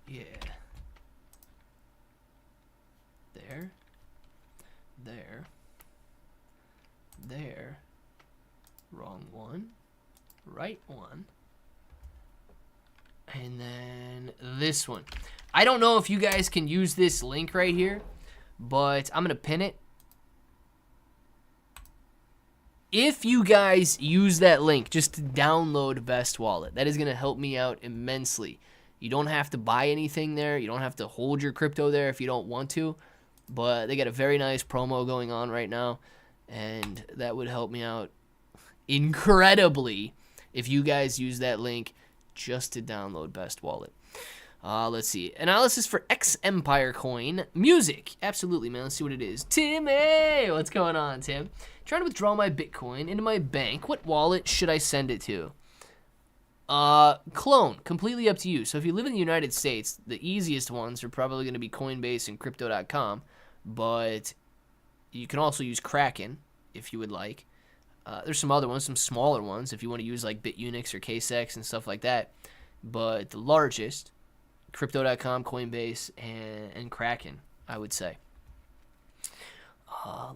Yeah. There. Wrong one. Right one. And then this one. I don't know if you guys can use this link right here, but I'm going to pin it. If you guys use that link just to download Vest Wallet, that is going to help me out immensely. You don't have to buy anything there. You don't have to hold your crypto there if you don't want to. But they got a very nice promo going on right now, and that would help me out incredibly if you guys use that link just to download Best Wallet. Let's see. Analysis for X Empire Coin. Music. Absolutely, man. Let's see what it is. Tim, hey! What's going on, Tim? Trying to withdraw my Bitcoin into my bank. What wallet should I send it to? Clone. Completely up to you. So if you live in the United States, the easiest ones are probably going to be Coinbase and Crypto.com. But you can also use Kraken if you would like. There's some other ones, some smaller ones, if you want to use like BitUnix or KSEX and stuff like that. But the largest, Crypto.com, Coinbase, and Kraken, I would say.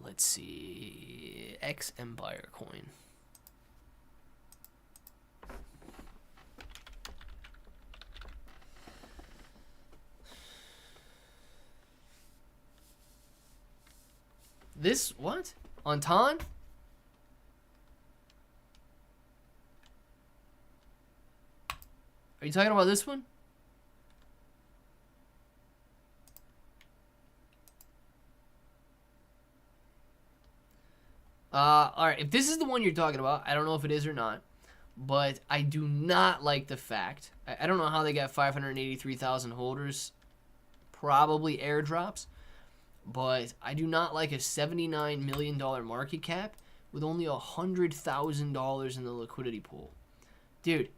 Let's see. X Empire Coin. This, what? On Ton? Are you talking about this one? Alright, if this is the one you're talking about, I don't know if it is or not, but I do not like the fact, I don't know how they got 583,000 holders, probably airdrops, but I do not like a $79 million market cap with only $100,000 in the liquidity pool. Dude,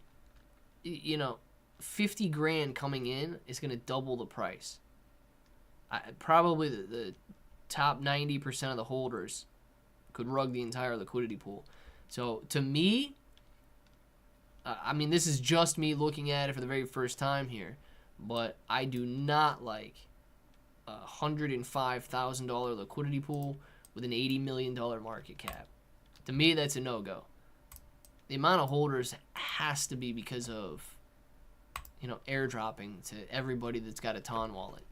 you know, 50 grand coming in is going to double the price. Probably the top 90% of the holders could rug the entire liquidity pool. So to me, I mean, this is just me looking at it for the very first time here, but I do not like a $105,000 liquidity pool with an $80 million market cap. To me, that's a no-go. The amount of holders has to be because of, you know, airdropping to everybody that's got a Ton wallet.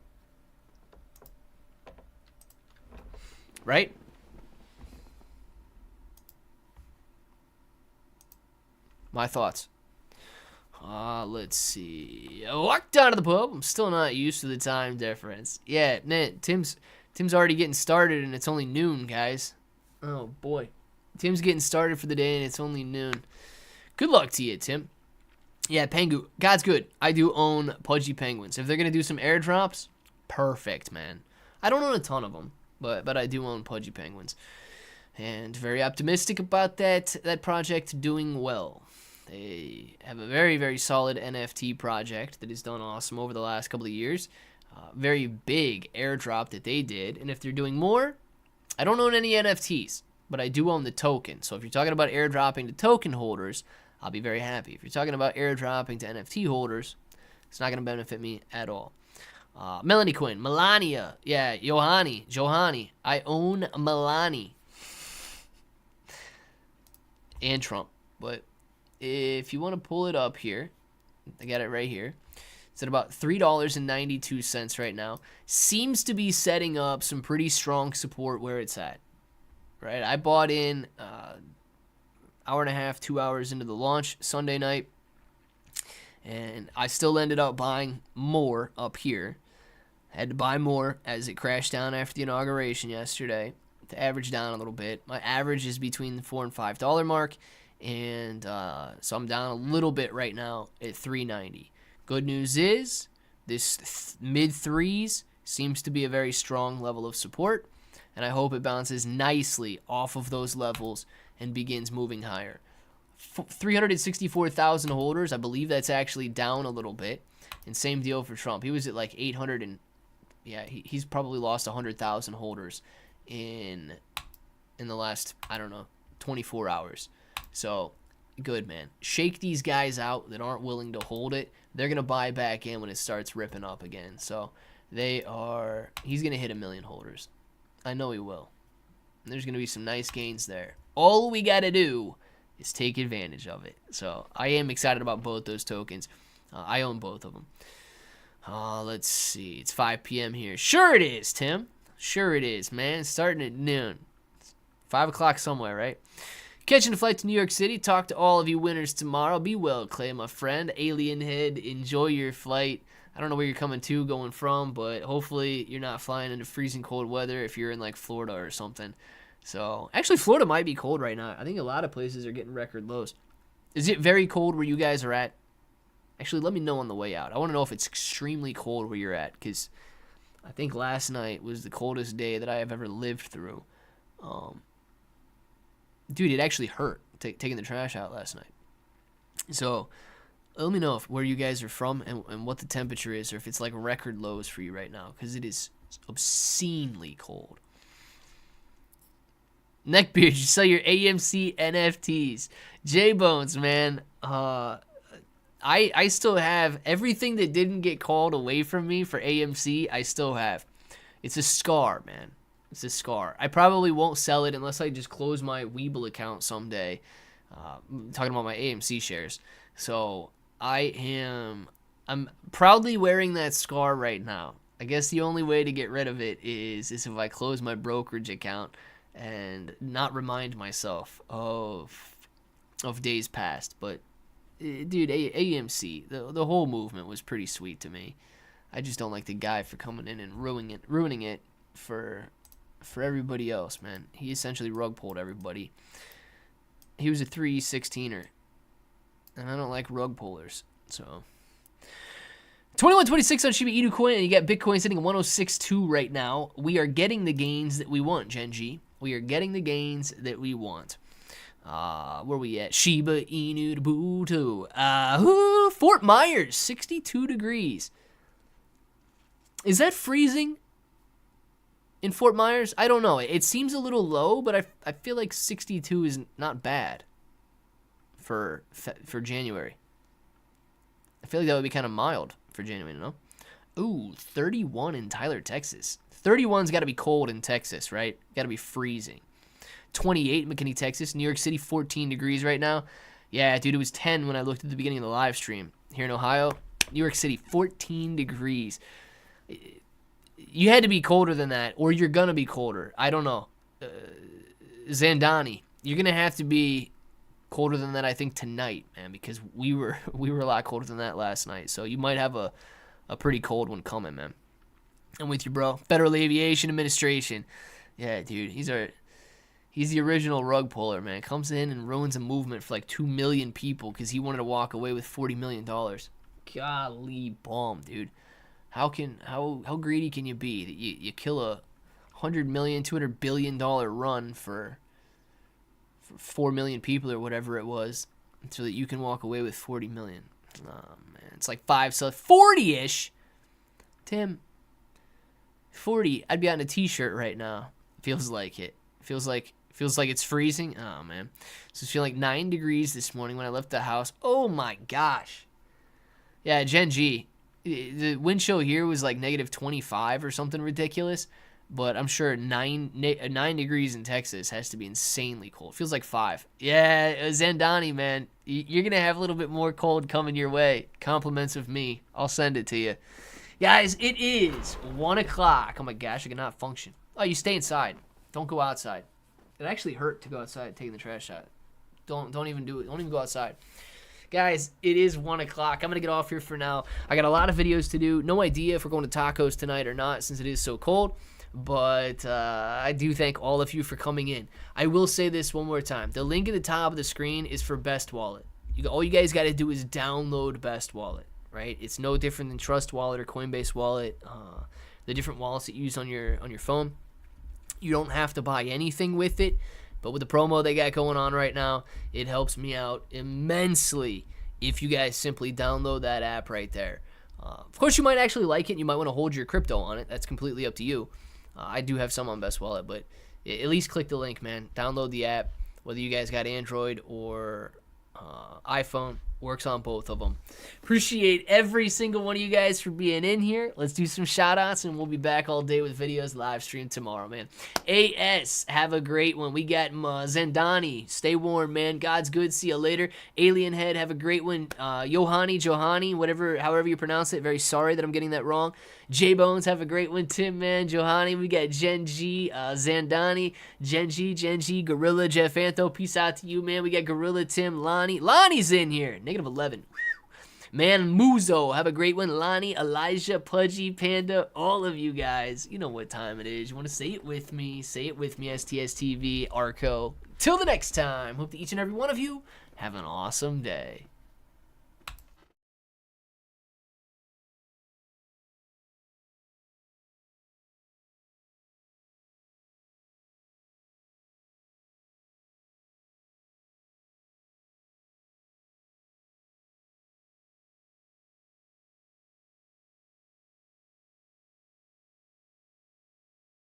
Right? My thoughts. Let's see. I walked down to the pub. I'm still not used to the time difference. Yeah, man, Tim's already getting started and it's only noon, guys. Oh, boy. Tim's getting started for the day and it's only noon. Good luck to you, Tim. Yeah, Pengu. God's good. I do own Pudgy Penguins. If they're going to do some airdrops, perfect, man. I don't own a ton of them, but I do own Pudgy Penguins. And very optimistic about that project doing well. They have a very, very solid NFT project that has done awesome over the last couple of years. Very big airdrop that they did. And if they're doing more, I don't own any NFTs, but I do own the token. So if you're talking about airdropping to token holders, I'll be very happy. If you're talking about airdropping to NFT holders, it's not going to benefit me at all. Melania Coin, Melania. Yeah, Johanny. I own Melania. And Trump. But if you want to pull it up here, I got it right here. It's at about $3.92 right now. Seems to be setting up some pretty strong support where it's at. Right? I bought in hour and a half, 2 hours into the launch Sunday night. And I still ended up buying more up here. Had to buy more as it crashed down after the inauguration yesterday to average down a little bit. My average is between the $4 and $5 mark. And so I'm down a little bit right now at $3.90. Good news is this mid threes seems to be a very strong level of support, and I hope it bounces nicely off of those levels and begins moving higher. 364,000 holders. I believe that's actually down a little bit. And same deal for Trump. He was at like 800 and yeah, he's probably lost 100,000 holders in the last, I don't know, 24 hours. So, good, man. Shake these guys out that aren't willing to hold it. They're going to buy back in when it starts ripping up again. So, he's going to hit 1 million holders. I know he will. And there's going to be some nice gains there. All we got to do is take advantage of it. So, I am excited about both those tokens. I own both of them. Let's see. It's 5 p.m. here. Sure it is, Tim. Sure it is, man. Starting at noon. 5 o'clock somewhere, right? Catching a flight to New York City. Talk to all of you winners tomorrow. Be well, Clay, my friend. Alien Head, enjoy your flight. I don't know where you're coming to, going from, but hopefully you're not flying into freezing cold weather if you're in, like, Florida or something. So, actually, Florida might be cold right now. I think a lot of places are getting record lows. Is it very cold where you guys are at? Actually, let me know on the way out. I want to know if it's extremely cold where you're at, because I think last night was the coldest day that I have ever lived through. Dude, it actually hurt taking the trash out last night. So, let me know where you guys are from and what the temperature is, or if it's like record lows for you right now, because it is obscenely cold. Neckbeard, you sell your AMC NFTs. J-Bones, man. I still have everything that didn't get called away from me for AMC. I still have. It's a scar, man. It's a scar. I probably won't sell it unless I just close my Weeble account someday. I'm talking about my AMC shares. So I'm proudly wearing that scar right now. I guess the only way to get rid of it is if I close my brokerage account and not remind myself of days past. But dude, AMC, the whole movement was pretty sweet to me. I just don't like the guy for coming in and ruining it for everybody else, man. He essentially rug pulled everybody. He was a 316er, and I don't like rug pullers. So 21.26 on Shiba Inu Coin, and you got Bitcoin sitting at 106.2 right now. We are getting the gains that we want, Genji. We are getting the gains that we want. Where we at? Shiba Inu Buto. Fort Myers, 62 degrees. Is that freezing in Fort Myers? I don't know. It seems a little low, but I feel like 62 is not bad for January. I feel like that would be kind of mild for January, you know? Ooh, 31 in Tyler, Texas. 31's got to be cold in Texas, right? Got to be freezing. 28 in McKinney, Texas. New York City, 14 degrees right now. Yeah, dude, it was 10 when I looked at the beginning of the live stream. Here in Ohio, New York City, 14 degrees. You had to be colder than that, or you're going to be colder. I don't know. Zandani, you're going to have to be colder than that, I think, tonight, man, because we were a lot colder than that last night. So you might have a pretty cold one coming, man. I'm with you, bro. Federal Aviation Administration. Yeah, dude, he's the original rug puller, man. Comes in and ruins a movement for like 2 million people because he wanted to walk away with $40 million. Golly bomb, dude. How greedy can you be that you kill a $100 million, $200 billion run for 4 million people or whatever it was, so that you can walk away with 40 million. Oh man, it's like 40-ish. Tim, 40. I'd be on a t-shirt right now. Feels like it. Feels like it's freezing. Oh man, so it's feeling like 9 degrees this morning when I left the house. Oh my gosh. Yeah, Gen G. The wind chill here was like negative 25 or something ridiculous. But I'm sure 9 degrees in Texas has to be insanely cold. Feels like 5. Yeah, Zandani, man. You're going to have a little bit more cold coming your way. Compliments of me. I'll send it to you. Guys, it is 1 o'clock. Oh my gosh, I cannot function. Oh, you stay inside. Don't go outside. It actually hurt to go outside taking the trash out. Don't even do it. Don't even go outside. Guys, it is 1 o'clock. I'm going to get off here for now. I got a lot of videos to do. No idea if we're going to tacos tonight or not since it is so cold. But I do thank all of you for coming in. I will say this one more time. The link at the top of the screen is for Best Wallet. All you guys got to do is download Best Wallet, right? It's no different than Trust Wallet or Coinbase Wallet, the different wallets that you use on your phone. You don't have to buy anything with it, but with the promo they got going on right now, it helps me out immensely if you guys simply download that app right there. Of course, you might actually like it. You might want to hold your crypto on it. That's completely up to you. I do have some on Best Wallet, but at least click the link, man. Download the app. Whether you guys got Android or iPhone, works on both of them. Appreciate every single one of you guys for being in here. Let's do some shout-outs, and we'll be back all day with videos live stream tomorrow, man. AS, have a great one. We got Zendani. Stay warm, man. God's good. See you later. Alien Head, have a great one. Johani, however you pronounce it. Very sorry that I'm getting that wrong. J-Bones, have a great one. Tim, man. Johani, we got Gen G, Zandani, Gen G, Gorilla, Jeff Anto. Peace out to you, man. We got Gorilla, Tim, Lonnie. Lonnie's in here. Negative 11. Man, Muzo, have a great one. Lonnie, Elijah, Pudgy, Panda, all of you guys. You know what time it is. You want to say it with me. Say it with me, STSTV, Arco. Till the next time, hope that each and every one of you have an awesome day.